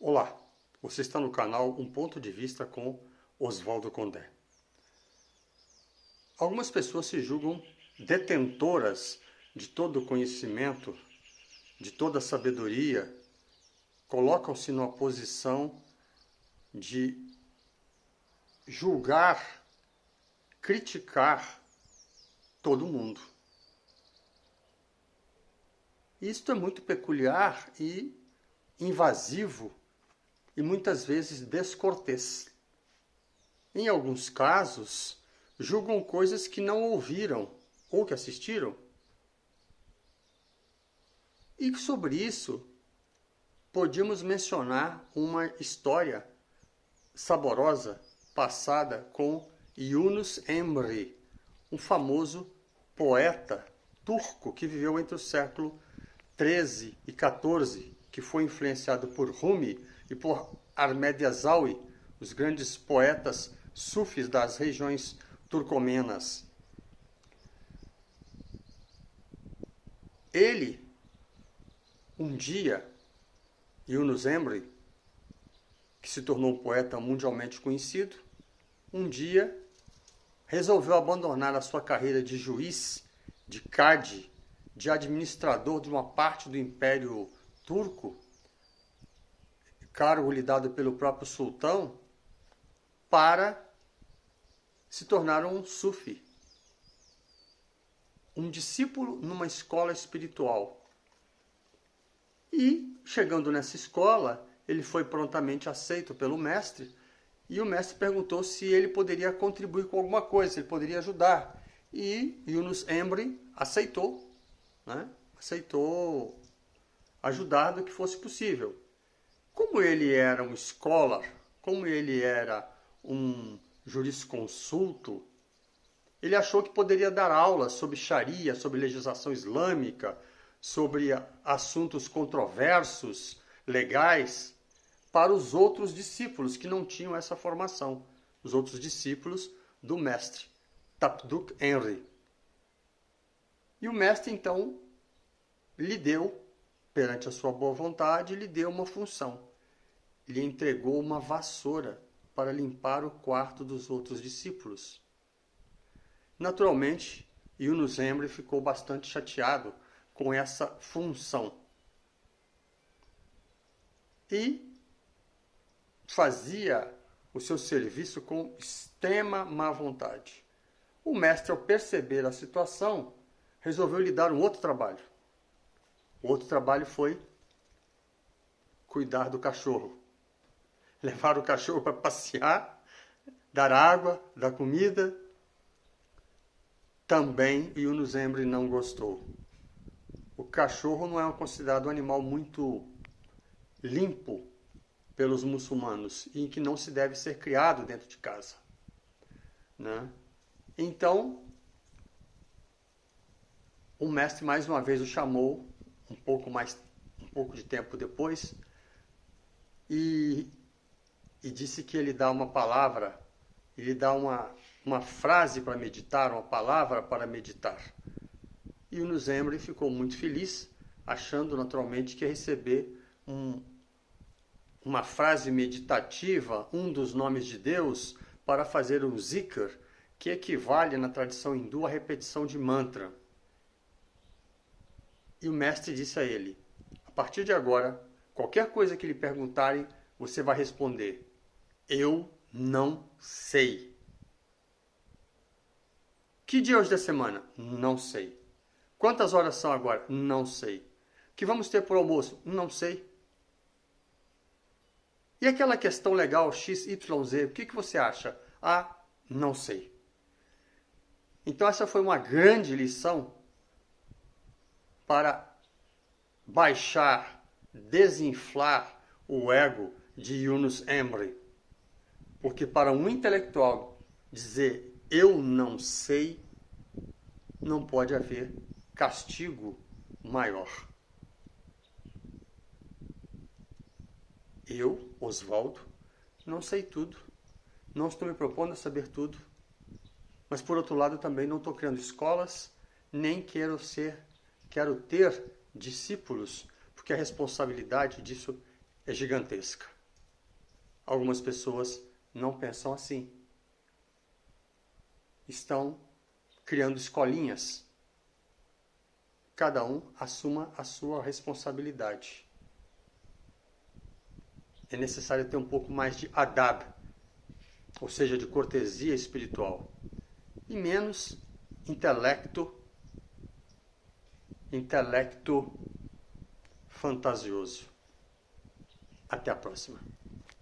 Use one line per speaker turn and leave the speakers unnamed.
Olá, você está no canal Um Ponto de Vista com Oswaldo Condé. Algumas pessoas se julgam detentoras de todo o conhecimento, de toda a sabedoria, colocam-se numa posição de julgar, criticar todo mundo. Isto é muito peculiar e invasivo e muitas vezes descortês. Em alguns casos, julgam coisas que não ouviram ou que assistiram. E sobre isso, podíamos mencionar uma história saborosa passada com Yunus Emre, um famoso poeta turco que viveu entre o século 13 e 14, que foi influenciado por Rumi e por Ahmed Yazawi, os grandes poetas sufis das regiões turcomenas. Ele, um dia, Yunus Emre, que se tornou um poeta mundialmente conhecido, um dia resolveu abandonar a sua carreira de juiz, de cadi, de administrador de uma parte do Império Turco, cargo lhe dado pelo próprio sultão, para se tornar um sufi, um discípulo numa escola espiritual. E, chegando nessa escola, ele foi prontamente aceito pelo mestre, e o mestre perguntou se ele poderia contribuir com alguma coisa, se ele poderia ajudar. E Yunus Emre aceitou, aceitou ajudar do que fosse possível. Como ele era um scholar, como ele era um jurisconsulto, ele achou que poderia dar aulas sobre Sharia, sobre legislação islâmica, sobre assuntos controversos, legais, para os outros discípulos que não tinham essa formação, os outros discípulos do mestre, Tapduk Henry. E o mestre, então, lhe deu, perante a sua boa vontade, lhe deu uma função. Lhe entregou uma vassoura para limpar o quarto dos outros discípulos. Naturalmente, Yunus Emre ficou bastante chateado com essa função. E fazia o seu serviço com extrema má vontade. O mestre, ao perceber a situação, resolveu lhe dar um outro trabalho. O outro trabalho foi cuidar do cachorro. Levar o cachorro para passear, dar água, dar comida. Também Yunus Emre não gostou. O cachorro não é considerado um animal muito limpo pelos muçulmanos e que não se deve ser criado dentro de casa. Então, o mestre mais uma vez o chamou, um pouco de tempo depois, e disse que ele dá uma palavra, ele dá uma frase para meditar, uma palavra para meditar. E o Yunus Emre ficou muito feliz, achando naturalmente que ia receber uma frase meditativa, um dos nomes de Deus, para fazer um zikr, que equivale na tradição hindu à repetição de mantra. E o mestre disse a ele: a partir de agora, qualquer coisa que lhe perguntarem, você vai responder: eu não sei. Que dia hoje da semana? Não sei. Quantas horas são agora? Não sei. Que vamos ter por almoço? Não sei. E aquela questão legal XYZ, o que você acha? Ah, não sei. Então essa foi uma grande lição para baixar, desinflar o ego de Yunus Emre. Porque para um intelectual dizer eu não sei, não pode haver castigo maior. Eu, Oswaldo, não sei tudo, não estou me propondo a saber tudo, mas por outro lado também não estou criando escolas, nem quero ter discípulos, porque a responsabilidade disso é gigantesca. Algumas pessoas não pensam assim. Estão criando escolinhas. Cada um assuma a sua responsabilidade. É necessário ter um pouco mais de adab, ou seja, de cortesia espiritual, e menos intelecto fantasioso. Até a próxima.